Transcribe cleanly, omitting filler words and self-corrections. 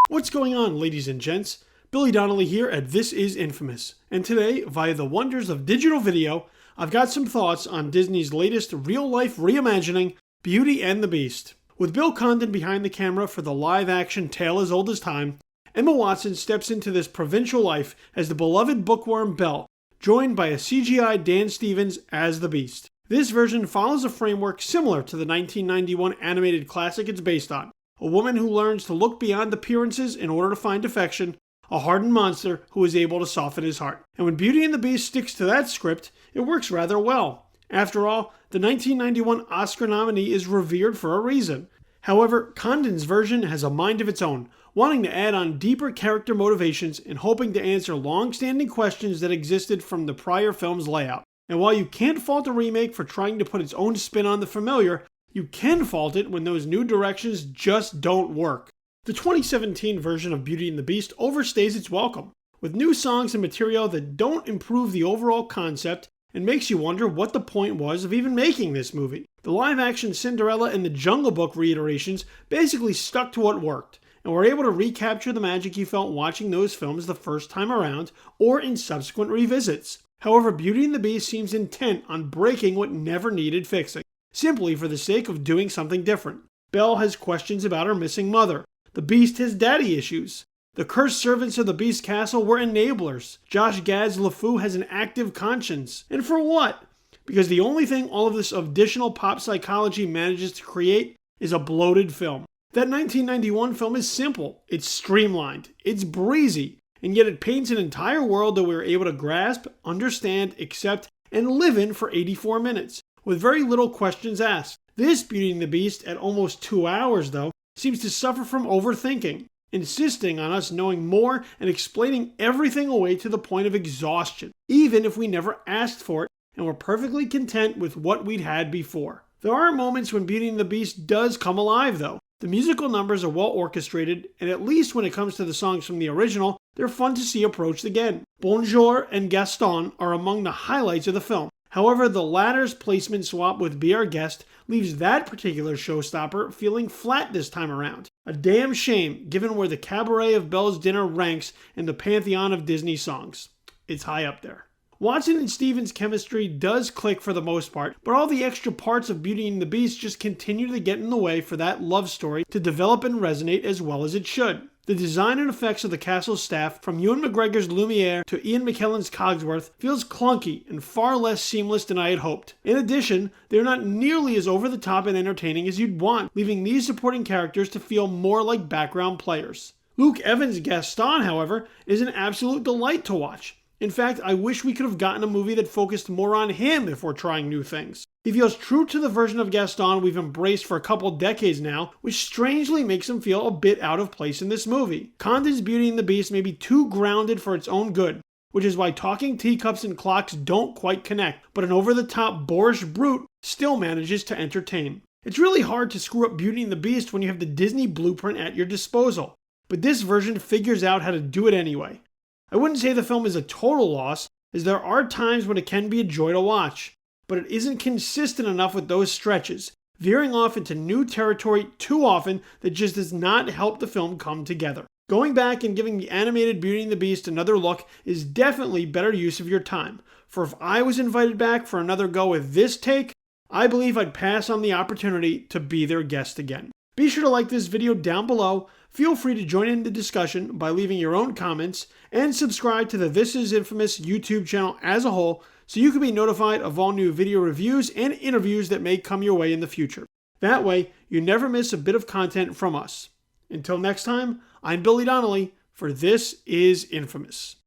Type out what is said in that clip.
What's going on, ladies and gents? Billy Donnelly here at This Is Infamous, and today, via the wonders of digital video, I've got some thoughts on Disney's latest real-life reimagining, Beauty and the Beast. With Bill Condon behind the camera for the live-action tale as old as time, Emma Watson steps into this provincial life as the beloved bookworm Belle, joined by a CGI Dan Stevens as the Beast. This version follows a framework similar to the 1991 animated classic it's based on. A woman who learns to look beyond appearances in order to find affection, a hardened monster who is able to soften his heart. And when Beauty and the Beast sticks to that script, it works rather well. After all, the 1991 Oscar nominee is revered for a reason. However, Condon's version has a mind of its own, wanting to add on deeper character motivations and hoping to answer long-standing questions that existed from the prior film's layout. And while you can't fault a remake for trying to put its own spin on the familiar, you can fault it when those new directions just don't work. The 2017 version of Beauty and the Beast overstays its welcome, with new songs and material that don't improve the overall concept and makes you wonder what the point was of even making this movie. The live-action Cinderella and the Jungle Book reiterations basically stuck to what worked, and were able to recapture the magic you felt watching those films the first time around or in subsequent revisits. However, Beauty and the Beast seems intent on breaking what never needed fixing, simply for the sake of doing something different. Belle has questions about her missing mother. The Beast has daddy issues. The cursed servants of the Beast Castle were enablers. Josh Gad's LeFou has an active conscience. And for what? Because the only thing all of this additional pop psychology manages to create is a bloated film. That 1991 film is simple, it's streamlined, it's breezy, and yet it paints an entire world that we were able to grasp, understand, accept, and live in for 84 minutes. With very little questions asked. This Beauty and the Beast, at almost 2 hours though, seems to suffer from overthinking, insisting on us knowing more and explaining everything away to the point of exhaustion, even if we never asked for it and were perfectly content with what we'd had before. There are moments when Beauty and the Beast does come alive though. The musical numbers are well orchestrated, and at least when it comes to the songs from the original, they're fun to see approached again. Bonjour and Gaston are among the highlights of the film. However, the latter's placement swap with Be Our Guest leaves that particular showstopper feeling flat this time around. A damn shame, given where the Cabaret of Belle's Dinner ranks in the pantheon of Disney songs. It's high up there. Watson and Stevens' chemistry does click for the most part, but all the extra parts of Beauty and the Beast just continue to get in the way for that love story to develop and resonate as well as it should. The design and effects of the castle's staff, from Ewan McGregor's Lumiere to Ian McKellen's Cogsworth, feels clunky and far less seamless than I had hoped. In addition, they're not nearly as over-the-top and entertaining as you'd want, leaving these supporting characters to feel more like background players. Luke Evans' Gaston, however, is an absolute delight to watch. In fact, I wish we could have gotten a movie that focused more on him if we're trying new things. He feels true to the version of Gaston we've embraced for a couple decades now, which strangely makes him feel a bit out of place in this movie. Condon's Beauty and the Beast may be too grounded for its own good, which is why talking teacups and clocks don't quite connect, but an over-the-top boorish brute still manages to entertain. It's really hard to screw up Beauty and the Beast when you have the Disney blueprint at your disposal, but this version figures out how to do it anyway. I wouldn't say the film is a total loss, as there are times when it can be a joy to watch, but it isn't consistent enough with those stretches, veering off into new territory too often that just does not help the film come together. Going back and giving the animated Beauty and the Beast another look is definitely better use of your time, for if I was invited back for another go with this take, I believe I'd pass on the opportunity to be their guest again. Be sure to like this video down below, feel free to join in the discussion by leaving your own comments, and subscribe to the This Is Infamous YouTube channel as a whole so you can be notified of all new video reviews and interviews that may come your way in the future. That way, you never miss a bit of content from us. Until next time, I'm Billy Donnelly for This Is Infamous.